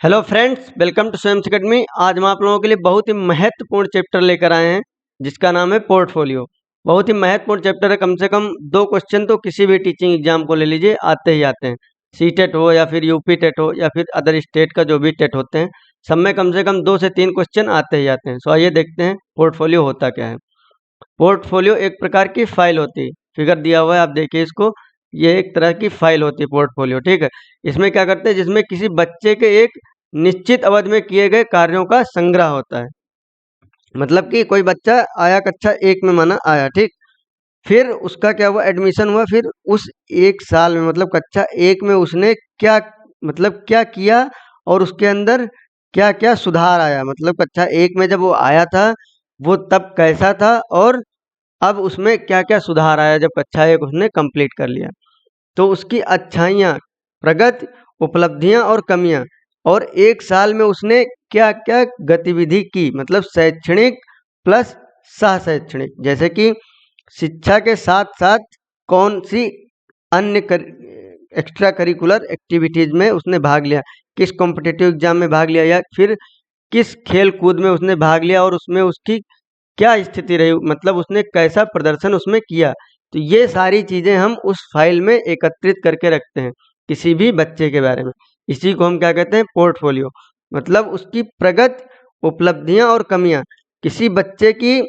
Hello friends, welcome to स्वयं academy. आज हम आप लोगों के लिए बहुत ही महत्वपूर्ण चैप्टर लेकर आए हैं जिसका नाम है पोर्टफोलियो। बहुत ही महत्वपूर्ण चैप्टर है। कम से कम 2 क्वेश्चन तो किसी भी टीचिंग एग्जाम को ले लीजिए आते ही आते हैं। सीटेट हो या फिर यूपी टेट हो या फिर अदर स्टेट का जो भी टेट होते हैं, सब में कम से कम 2 से 3 क्वेश्चन आते ही आते हैं। सो आइए देखते हैं पोर्टफोलियो होता क्या है। पोर्टफोलियो एक प्रकार की फाइल होती है। फिगर दिया हुआ है, आप देखिए इसको। ये एक तरह की फाइल होती है पोर्टफोलियो, ठीक है। इसमें क्या करते हैं, जिसमें किसी बच्चे के एक निश्चित अवधि में किए गए कार्यों का संग्रह होता है। मतलब कि कोई बच्चा आया कक्षा 1 में, माना आया, ठीक। फिर उसका क्या हुआ, एडमिशन हुआ। फिर उस 1 साल में मतलब कक्षा 1 में उसने क्या मतलब क्या किया और उसके अंदर क्या क्या सुधार आया। मतलब कक्षा 1 में जब वो आया था वो तब कैसा था और अब उसमें क्या क्या सुधार आया जब कक्षा 1 उसने कंप्लीट कर लिया। तो उसकी अच्छाइयाँ, प्रगति, उपलब्धियां और कमियां, और 1 साल में उसने क्या क्या गतिविधि की। मतलब शैक्षणिक प्लस सह शैक्षणिक, जैसे कि शिक्षा के साथ साथ कौन सी अन्य एक्स्ट्रा करिकुलर एक्टिविटीज में उसने भाग लिया, किस कॉम्पिटिटिव एग्जाम में भाग लिया या फिर किस खेल कूद में उसने भाग लिया और उसमें उसकी क्या स्थिति रही, मतलब उसने कैसा प्रदर्शन उसमें किया। तो ये सारी चीजें हम उस फाइल में एकत्रित करके रखते हैं किसी भी बच्चे के बारे में। इसी को हम क्या कहते हैं, पोर्टफोलियो। मतलब उसकी प्रगति, उपलब्धियां और कमियां। किसी बच्चे की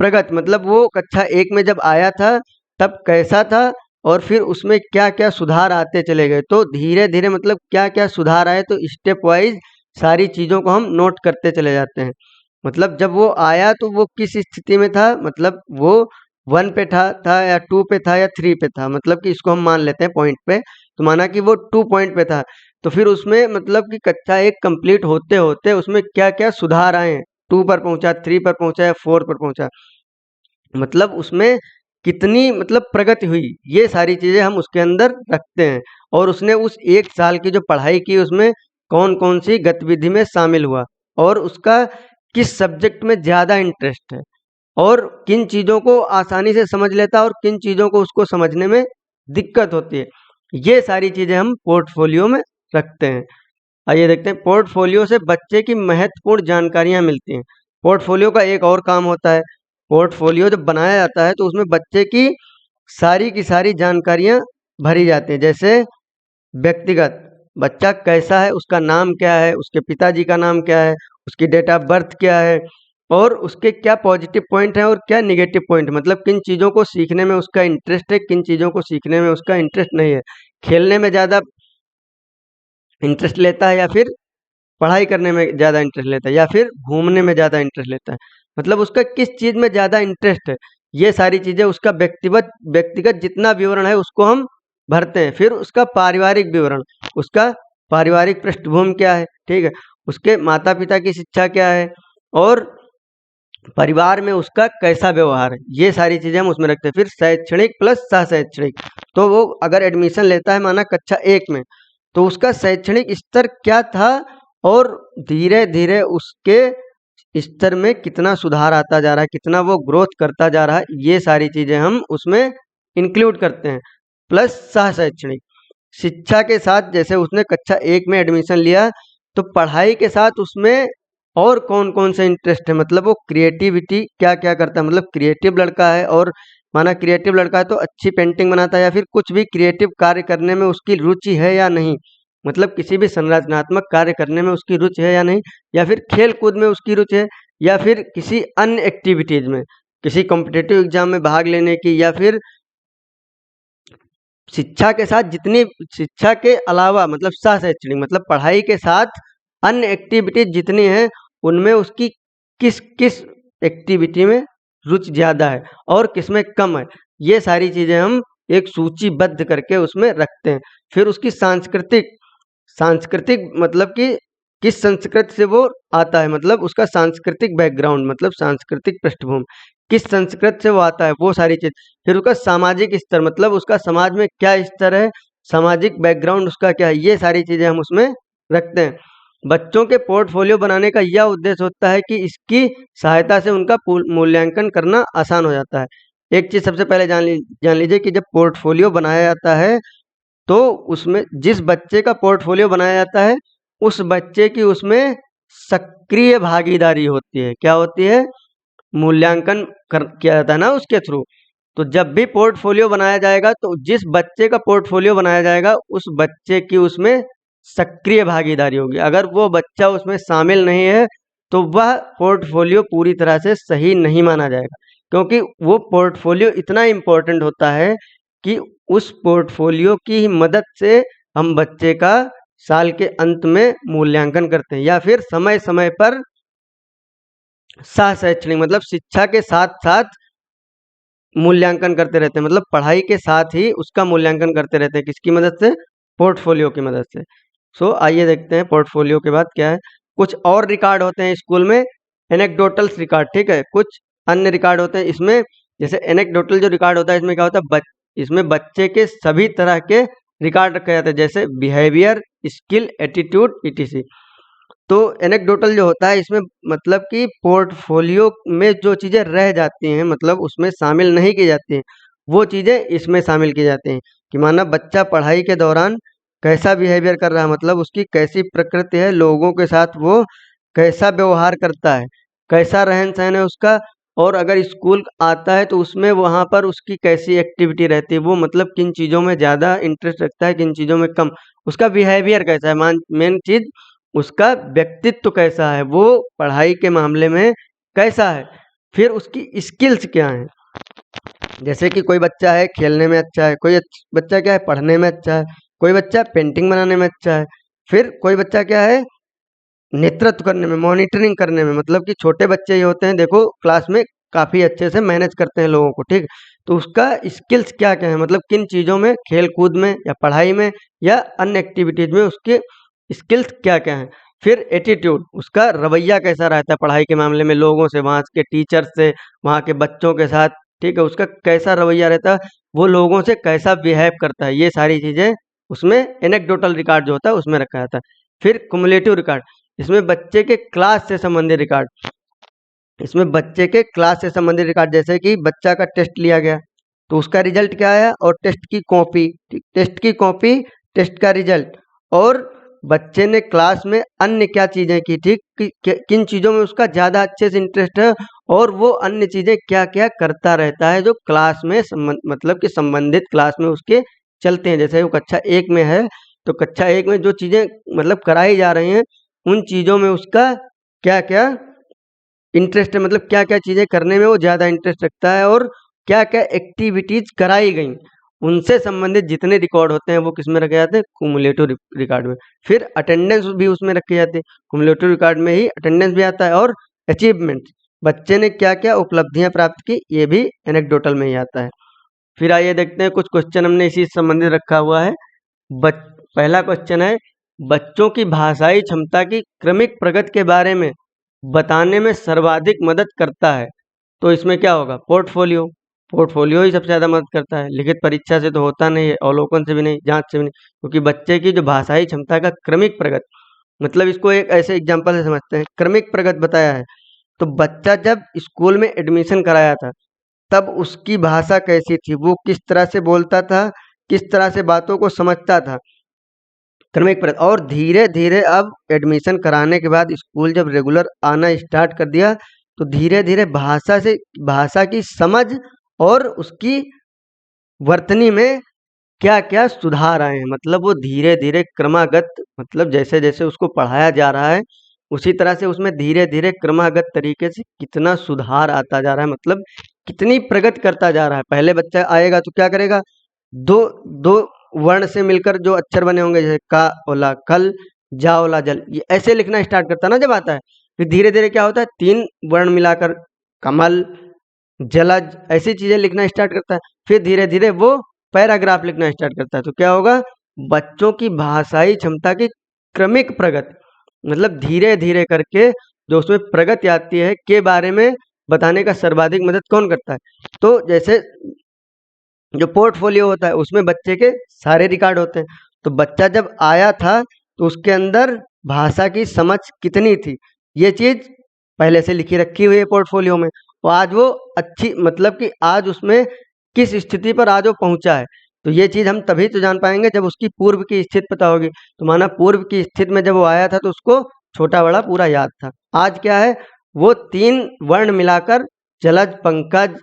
प्रगति मतलब वो कक्षा 1 में जब आया था तब कैसा था और फिर उसमें क्या क्या सुधार आते चले गए। तो धीरे धीरे मतलब क्या क्या सुधार आए, तो स्टेप वाइज सारी चीजों को हम नोट करते चले जाते हैं। मतलब जब वो आया तो वो किस स्थिति में था, मतलब वो 1 पे था या 2 पे था या 3 पे था। मतलब कि इसको हम मान लेते हैं पॉइंट पे, तो माना कि वो 2 पॉइंट पे था। तो फिर उसमें मतलब कि कक्षा 1 कंप्लीट होते होते उसमें क्या क्या सुधार आए, 2 पर पहुंचा, 3 पर पहुंचा या 4 पर पहुंचा। मतलब उसमें कितनी मतलब प्रगति हुई, ये सारी चीजें हम उसके अंदर रखते हैं। और उसने उस 1 साल की जो पढ़ाई की उसमें कौन कौन सी गतिविधि में शामिल हुआ और उसका किस सब्जेक्ट में ज़्यादा इंटरेस्ट है और किन चीज़ों को आसानी से समझ लेता है और किन चीज़ों को उसको समझने में दिक्कत होती है। ये सारी चीज़ें हम पोर्टफोलियो में रखते हैं। आइए देखते हैं, पोर्टफोलियो से बच्चे की महत्वपूर्ण जानकारियां मिलती हैं। पोर्टफोलियो का एक और काम होता है, पोर्टफोलियो जब बनाया जाता है तो उसमें बच्चे की सारी जानकारियां भरी जाती हैं। जैसे व्यक्तिगत, बच्चा कैसा है, उसका नाम क्या है, उसके पिताजी का नाम क्या है, उसकी डेट ऑफ बर्थ क्या है और उसके क्या पॉजिटिव पॉइंट है और क्या निगेटिव पॉइंट। मतलब किन चीज़ों को सीखने में उसका इंटरेस्ट है, किन चीज़ों को सीखने में उसका इंटरेस्ट नहीं है, खेलने में ज़्यादा इंटरेस्ट लेता है या फिर पढ़ाई करने में ज़्यादा इंटरेस्ट लेता है या फिर घूमने में ज़्यादा इंटरेस्ट लेता है। मतलब उसका किस चीज़ में ज़्यादा इंटरेस्ट है, ये सारी चीज़ें उसका व्यक्तिगत व्यक्तिगत जितना विवरण है उसको हम भरते हैं। फिर उसका पारिवारिक विवरण, उसका पारिवारिक पृष्ठभूमि क्या है, ठीक है, उसके माता पिता की शिक्षा क्या है और परिवार में उसका कैसा व्यवहार है, ये सारी चीज़ें हम उसमें रखते हैं। फिर शैक्षणिक प्लस सह शैक्षणिक, तो वो अगर एडमिशन लेता है माना कक्षा 1 में, तो उसका शैक्षणिक स्तर क्या था और धीरे धीरे उसके स्तर में कितना सुधार आता जा रहा है, कितना वो ग्रोथ करता जा रहा है, ये सारी चीज़ें हम उसमें इंक्लूड करते हैं। प्लस सह शैक्षणिक, शिक्षा के साथ जैसे उसने कक्षा 1 में एडमिशन लिया तो पढ़ाई के साथ उसमें और कौन कौन से इंटरेस्ट है, मतलब वो क्रिएटिविटी क्या क्या करता है। मतलब क्रिएटिव लड़का है और माना क्रिएटिव लड़का है तो अच्छी पेंटिंग बनाता है या फिर कुछ भी क्रिएटिव कार्य करने में उसकी रुचि है या नहीं। मतलब किसी भी संरचनात्मक कार्य करने में उसकी रुचि है या नहीं, या फिर खेल कूद में उसकी रुचि है, या फिर किसी अन्य एक्टिविटीज में, किसी कॉम्पिटिटिव एग्जाम में भाग लेने की, या फिर शिक्षा के साथ जितनी शिक्षा के अलावा मतलब सह शैक्षणिक मतलब पढ़ाई के साथ अन्य एक्टिविटीज जितनी हैं उनमें उसकी किस किस एक्टिविटी में रुचि ज़्यादा है और किस में कम है, ये सारी चीज़ें हम एक सूचीबद्ध करके उसमें रखते हैं। फिर उसकी सांस्कृतिक सांस्कृतिक मतलब कि किस संस्कृति से वो आता है, मतलब उसका सांस्कृतिक बैकग्राउंड मतलब सांस्कृतिक पृष्ठभूमि, किस संस्कृति से वो आता है, वो सारी चीज। फिर उसका सामाजिक स्तर मतलब उसका समाज में क्या स्तर है, सामाजिक बैकग्राउंड उसका क्या है, ये सारी चीजें हम उसमें रखते हैं। बच्चों के पोर्टफोलियो बनाने का यह उद्देश्य होता है कि इसकी सहायता से उनका मूल्यांकन करना आसान हो जाता है। एक चीज सबसे पहले जान लीजिए कि जब पोर्टफोलियो बनाया जाता है तो उसमें जिस बच्चे का पोर्टफोलियो बनाया जाता है उस बच्चे की उसमें सक्रिय भागीदारी होती है। क्या होती है? मूल्यांकन किया जाता है ना उसके थ्रू। तो जब भी पोर्टफोलियो बनाया जाएगा तो जिस बच्चे का पोर्टफोलियो बनाया जाएगा उस बच्चे की उसमें सक्रिय भागीदारी होगी। अगर वो बच्चा उसमें शामिल नहीं है तो वह पोर्टफोलियो पूरी तरह से सही नहीं माना जाएगा, क्योंकि वो पोर्टफोलियो इतना इम्पोर्टेंट होता है कि उस पोर्टफोलियो की ही मदद से हम बच्चे का साल के अंत में मूल्यांकन करते हैं, या फिर समय समय पर सह शैक्षणिक मतलब शिक्षा के साथ साथ मूल्यांकन करते रहते हैं, मतलब पढ़ाई के साथ ही उसका मूल्यांकन करते रहते हैं। किसकी मदद से? पोर्टफोलियो की मदद से। सो आइए देखते हैं पोर्टफोलियो के बाद क्या है। कुछ और रिकॉर्ड होते हैं स्कूल में, एनेक्डोटल्स रिकॉर्ड, ठीक है। कुछ अन्य रिकॉर्ड होते हैं इसमें, जैसे एनेक्डोटल जो रिकॉर्ड होता है इसमें क्या होता है, इसमें बच्चे के सभी तरह के रिकॉर्ड रखे जाते हैं, जैसे बिहेवियर, स्किल, एटीट्यूड, ईटीसी। तो एनेक्डोटल जो होता है इसमें मतलब कि पोर्टफोलियो में जो चीज़ें रह जाती हैं, मतलब उसमें शामिल नहीं की जाती हैं, वो चीज़ें इसमें शामिल की जाती हैं। कि माना बच्चा पढ़ाई के दौरान कैसा बिहेवियर कर रहा है, मतलब उसकी कैसी प्रकृति है, लोगों के साथ वो कैसा व्यवहार करता है, कैसा रहन सहन है उसका, और अगर स्कूल आता है तो उसमें वहाँ पर उसकी कैसी एक्टिविटी रहती है, वो मतलब किन चीज़ों में ज़्यादा इंटरेस्ट रखता है, किन चीज़ों में कम, उसका बिहेवियर कैसा है, मेन चीज़ उसका व्यक्तित्व कैसा है, वो पढ़ाई के मामले में कैसा है, फिर उसकी स्किल्स क्या हैं। जैसे कि कोई बच्चा है खेलने में अच्छा है, कोई बच्चा क्या है पढ़ने में अच्छा है, कोई बच्चा पेंटिंग बनाने में अच्छा है, फिर कोई बच्चा क्या है नेतृत्व करने में, मॉनिटरिंग करने में, मतलब कि छोटे बच्चे ये होते हैं देखो क्लास में काफ़ी अच्छे से मैनेज करते हैं लोगों को, ठीक। तो उसका स्किल्स क्या क्या है, मतलब किन चीज़ों में, खेल कूद में या पढ़ाई में या अन्य एक्टिविटीज़ में उसके स्किल्स क्या क्या हैं। फिर एटीट्यूड, उसका रवैया कैसा रहता है पढ़ाई के मामले में, लोगों से, वहाँ के टीचर से, वहाँ के बच्चों के साथ, ठीक है, उसका कैसा रवैया रहता है, वो लोगों से कैसा बिहेव करता है, ये सारी चीज़ें उसमें एनेक्डोटल रिकॉर्ड जो होता है उसमें रखा जाता है। फिर कुमुलेटिव रिकॉर्ड, इसमें बच्चे के क्लास से संबंधित रिकॉर्ड, इसमें बच्चे के क्लास से संबंधित रिकॉर्ड, जैसे कि बच्चा का टेस्ट लिया गया तो उसका रिजल्ट क्या आया, और टेस्ट की कॉपी, टेस्ट की कॉपी, टेस्ट का रिजल्ट, और बच्चे ने क्लास में अन्य क्या चीज़ें की, ठीक, किन चीज़ों में उसका ज़्यादा अच्छे से इंटरेस्ट है, और वो अन्य चीज़ें क्या क्या करता रहता है जो क्लास में मतलब कि संबंधित क्लास में उसके चलते हैं। जैसे वो कक्षा 1 में है तो कक्षा 1 में जो चीज़ें मतलब कराई जा रही हैं उन चीज़ों में उसका क्या क्या इंटरेस्ट है, मतलब क्या क्या चीज़ें करने में वो ज़्यादा इंटरेस्ट रखता है, और क्या क्या एक्टिविटीज़ कराई गई, उनसे संबंधित जितने रिकॉर्ड होते हैं वो किस में रखे जाते हैं, कुमुलेटिव रिकॉर्ड में। फिर अटेंडेंस भी उसमें रखी जाती है, कुमुलेटिव रिकॉर्ड में ही अटेंडेंस भी आता है, और अचीवमेंट, बच्चे ने क्या क्या उपलब्धियां प्राप्त की, ये भी एनेक्डोटल में ही आता है। फिर आइए देखते हैं कुछ क्वेश्चन हमने इसी से संबंधित रखा हुआ है। पहला क्वेश्चन है, बच्चों की भाषाई क्षमता की क्रमिक प्रगति के बारे में बताने में सर्वाधिक मदद करता है। तो इसमें क्या होगा, पोर्टफोलियो, पोर्टफोलियो ही सबसे ज़्यादा मदद करता है। लिखित परीक्षा से तो होता नहीं है, अवलोकन से भी नहीं, जांच से भी नहीं, क्योंकि बच्चे की जो भाषाई क्षमता का क्रमिक प्रगति, मतलब इसको एक ऐसे एग्जाम्पल से समझते हैं, क्रमिक प्रगति बताया है तो बच्चा जब स्कूल में एडमिशन कराया था तब उसकी भाषा कैसी थी, वो किस तरह से बोलता था, किस तरह से बातों को समझता था, क्रमिक प्रगति। और धीरे धीरे अब एडमिशन कराने के बाद स्कूल जब रेगुलर आना स्टार्ट कर दिया तो धीरे धीरे भाषा की समझ और उसकी वर्तनी में क्या क्या सुधार आए हैं, मतलब वो धीरे धीरे क्रमागत, मतलब जैसे जैसे उसको पढ़ाया जा रहा है उसी तरह से उसमें धीरे धीरे क्रमागत तरीके से कितना सुधार आता जा रहा है, मतलब कितनी प्रगति करता जा रहा है। पहले बच्चा आएगा तो क्या करेगा, दो दो वर्ण से मिलकर जो अक्षर बने होंगे, जैसे का ओला कल, जा ओला जल, ये ऐसे लिखना स्टार्ट करता ना जब आता है। फिर धीरे धीरे क्या होता है, 3 वर्ण मिलाकर कमल, जलज, ऐसी चीजें लिखना स्टार्ट करता है। फिर धीरे धीरे वो पैराग्राफ लिखना स्टार्ट करता है। तो क्या होगा, बच्चों की भाषाई क्षमता की क्रमिक प्रगति, मतलब धीरे धीरे करके जो उसमें प्रगति आती है के बारे में बताने का सर्वाधिक मदद कौन करता है। तो जैसे जो पोर्टफोलियो होता है उसमें बच्चे के सारे रिकॉर्ड होते हैं, तो बच्चा जब आया था तो उसके अंदर भाषा की समझ कितनी थी, ये चीज पहले से लिखी रखी हुई है पोर्टफोलियो में, और आज वो अच्छी, मतलब कि आज उसमें किस स्थिति पर आज वो पहुंचा है। तो ये चीज़ हम तभी तो जान पाएंगे जब उसकी पूर्व की स्थिति पता होगी। तो माना पूर्व की स्थिति में जब वो आया था तो उसको छोटा बड़ा पूरा याद था। आज क्या है, वो 3 वर्ण मिलाकर जलज, पंकज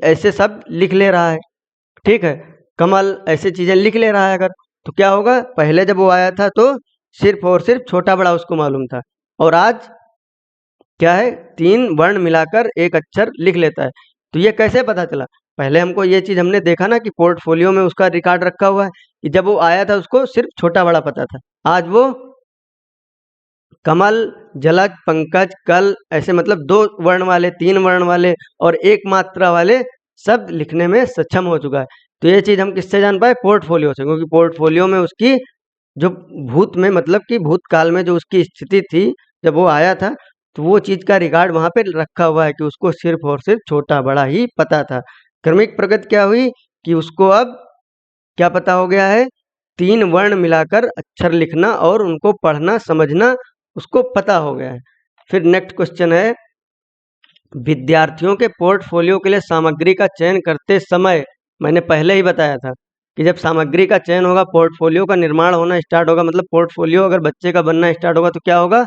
ऐसे सब लिख ले रहा है, ठीक है, कमल ऐसे चीजें लिख ले रहा है अगर, तो क्या होगा, पहले जब वो आया था तो सिर्फ और सिर्फ छोटा बड़ा उसको मालूम था, और आज क्या है, 3 वर्ण मिलाकर एक अक्षर लिख लेता है। तो ये कैसे पता चला, पहले हमको ये चीज हमने देखा ना कि पोर्टफोलियो में उसका रिकॉर्ड रखा हुआ है कि जब वो आया था उसको सिर्फ छोटा बड़ा पता था, आज वो कमल, जलज, पंकज, कल ऐसे मतलब 2 वर्ण वाले, 3 वर्ण वाले और 1 मात्रा वाले शब्द लिखने में सक्षम हो चुका है। तो ये चीज हम किससे जान पाए, पोर्टफोलियो से, क्योंकि पोर्टफोलियो में उसकी जो भूत में मतलब कि भूतकाल में जो उसकी स्थिति थी जब वो आया था, तो वो चीज का रिकॉर्ड वहां पे रखा हुआ है कि उसको सिर्फ और सिर्फ छोटा बड़ा ही पता था। क्रमिक प्रगति क्या हुई कि उसको अब क्या पता हो गया है, 3 वर्ण मिलाकर अक्षर लिखना और उनको पढ़ना समझना उसको पता हो गया है। फिर नेक्स्ट क्वेश्चन है, विद्यार्थियों के पोर्टफोलियो के लिए सामग्री का चयन करते समय, मैंने पहले ही बताया था कि जब सामग्री का चयन होगा, पोर्टफोलियो का निर्माण होना स्टार्ट होगा, मतलब पोर्टफोलियो अगर बच्चे का बनना स्टार्ट होगा तो क्या होगा,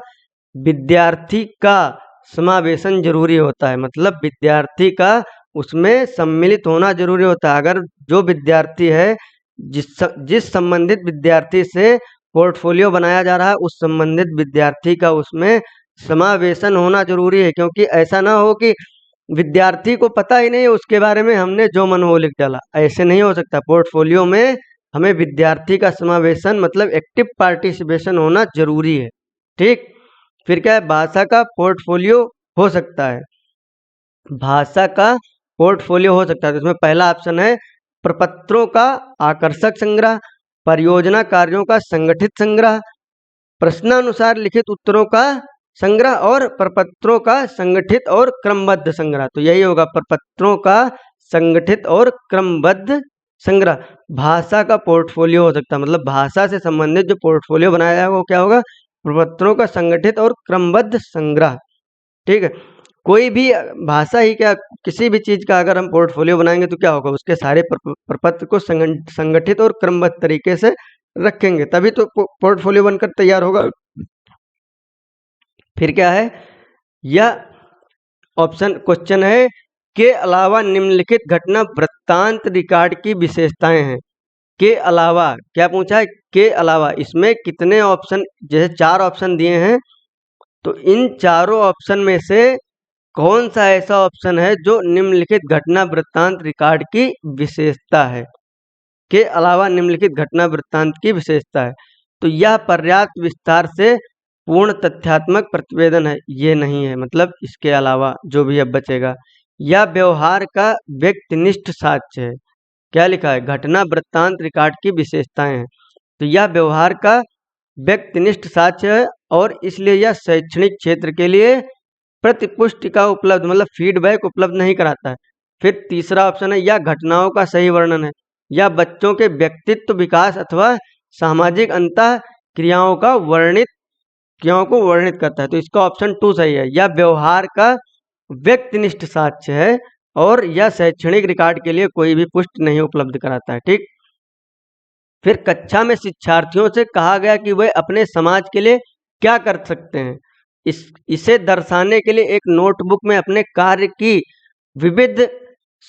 विद्यार्थी का समावेशन जरूरी होता है, मतलब विद्यार्थी का उसमें सम्मिलित होना जरूरी होता है। अगर जो विद्यार्थी है, जिस संबंधित विद्यार्थी से पोर्टफोलियो बनाया जा रहा है, उस संबंधित विद्यार्थी का उसमें समावेशन होना जरूरी है, क्योंकि ऐसा ना हो कि विद्यार्थी को पता ही नहीं है उसके बारे में, हमने जो मन वो लिख डाला, ऐसे नहीं हो सकता। पोर्टफोलियो में हमें विद्यार्थी का समावेशन मतलब एक्टिव पार्टिसिपेशन होना जरूरी है, ठीक। फिर क्या है, भाषा का पोर्टफोलियो हो सकता है, भाषा का पोर्टफोलियो हो सकता है। तो इसमें पहला ऑप्शन है प्रपत्रों का आकर्षक संग्रह, परियोजना कार्यों का संगठित संग्रह, प्रश्नानुसार लिखित उत्तरों का संग्रह और प्रपत्रों का संगठित और क्रमबद्ध संग्रह। तो यही होगा, प्रपत्रों का संगठित और क्रमबद्ध संग्रह। भाषा का पोर्टफोलियो हो सकता है, मतलब भाषा से संबंधित जो पोर्टफोलियो बनाया जाएगा वो क्या होगा, प्रपत्रों का संगठित और क्रमबद्ध संग्रह, ठीक है। कोई भी भाषा ही क्या, किसी भी चीज का अगर हम पोर्टफोलियो बनाएंगे तो क्या होगा, उसके सारे प्रपत्र को संगठित और क्रमबद्ध तरीके से रखेंगे, तभी तो पोर्टफोलियो बनकर तैयार होगा। फिर क्या है, यह ऑप्शन क्वेश्चन है, के अलावा निम्नलिखित घटना वृत्तांत रिकॉर्ड की विशेषताएं हैं। के अलावा क्या पूछा है, के अलावा, इसमें कितने ऑप्शन, जैसे 4 ऑप्शन दिए हैं, तो इन चारों ऑप्शन में से कौन सा ऐसा ऑप्शन है जो निम्नलिखित घटना वृत्तांत रिकॉर्ड की विशेषता है। के अलावा निम्नलिखित घटना वृत्तांत की विशेषता है, तो यह पर्याप्त विस्तार से पूर्ण तथ्यात्मक प्रतिवेदन है, ये नहीं है, मतलब इसके अलावा जो भी अब बचेगा। यह व्यवहार का व्यक्तिनिष्ठ साक्ष्य है, क्या लिखा है, घटना वृत्तांत रिकॉर्ड की विशेषताएं हैं, तो यह व्यवहार का व्यक्तिनिष्ठ साक्ष्य है और इसलिए यह शैक्षणिक क्षेत्र के लिए प्रतिपुष्टिका उपलब्ध मतलब फीडबैक उपलब्ध नहीं कराता है। फिर तीसरा ऑप्शन है, यह घटनाओं का सही वर्णन है, यह बच्चों के व्यक्तित्व विकास अथवा सामाजिक अंतः क्रियाओं को वर्णित करता है, तो इसका ऑप्शन 2 सही है, यह व्यवहार का व्यक्तिनिष्ठ साक्ष्य है और यह शैक्षणिक रिकॉर्ड के लिए कोई भी पुष्टि नहीं उपलब्ध कराता है, ठीक। फिर कक्षा में शिक्षार्थियों से कहा गया कि वे अपने समाज के लिए क्या कर सकते हैं, इसे दर्शाने के लिए एक नोटबुक में अपने कार्य की विविध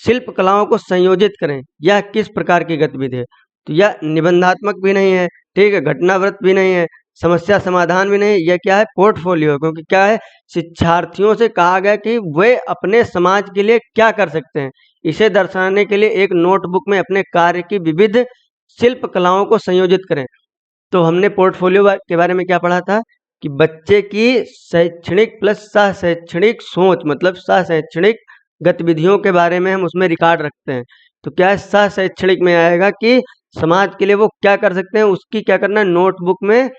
शिल्प कलाओं को संयोजित करें, यह किस प्रकार की गतिविधि है। तो यह निबंधात्मक भी नहीं है, ठीक है, घटनाव्रत भी नहीं है, समस्या समाधान भी नहीं, यह क्या है, पोर्टफोलियो, क्योंकि क्या है, शिक्षार्थियों से कहा गया कि वे अपने समाज के लिए क्या कर सकते हैं, इसे दर्शाने के लिए एक नोटबुक में अपने कार्य की विविध शिल्प कलाओं को संयोजित करें। तो हमने पोर्टफोलियो के बारे में क्या पढ़ा था कि बच्चे की शैक्षणिक प्लस सह शैक्षणिक सोच मतलब सह शैक्षणिक गतिविधियों के बारे में हम उसमें रिकॉर्ड रखते हैं। तो क्या है, सह शैक्षणिक में आएगा कि समाज के लिए वो क्या कर सकते हैं, उसकी क्या करना है, नोटबुक में,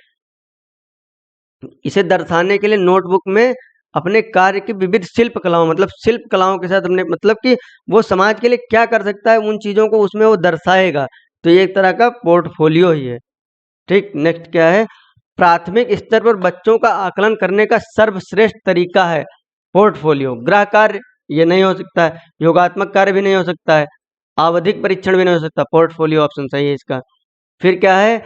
इसे दर्शाने के लिए नोटबुक में अपने कार्य की विविध शिल्प कलाओं मतलब शिल्प कलाओं के साथ हमने मतलब कि वो समाज के लिए क्या कर सकता है उन चीजों को उसमें वो दर्शाएगा, तो ये एक तरह का पोर्टफोलियो ही है, ठीक। नेक्स्ट क्या है, प्राथमिक स्तर पर बच्चों का आकलन करने का सर्वश्रेष्ठ तरीका है पोर्टफोलियो। गृह कार्य ये नहीं हो सकता है, योगात्मक कार्य भी नहीं हो सकता है, आवधिक परीक्षण भी नहीं हो सकता, पोर्टफोलियो ऑप्शन सही है इसका। फिर क्या है,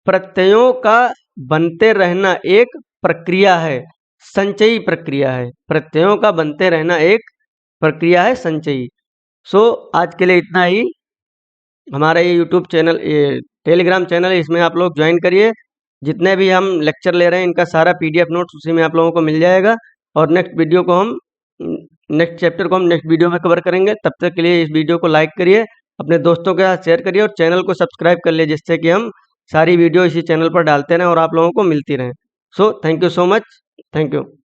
प्रत्ययों का बनते रहना एक प्रक्रिया है, संचयी प्रक्रिया है। प्रत्ययों का बनते रहना एक प्रक्रिया है, संचयी। सो आज के लिए इतना ही। हमारा ये यूट्यूब चैनल, ये टेलीग्राम चैनल है, इसमें आप लोग ज्वाइन करिए। जितने भी हम लेक्चर ले रहे हैं इनका सारा पीडीएफ नोट्स उसी में आप लोगों को मिल जाएगा। और नेक्स्ट चैप्टर को हम नेक्स्ट वीडियो में कवर करेंगे। तब तक के लिए इस वीडियो को लाइक करिए, अपने दोस्तों के साथ शेयर करिए और चैनल को सब्सक्राइब कर लिए, जिससे कि हम सारी वीडियो इसी चैनल पर डालते रहें और आप लोगों को मिलती रहें। So thank you so much, thank you.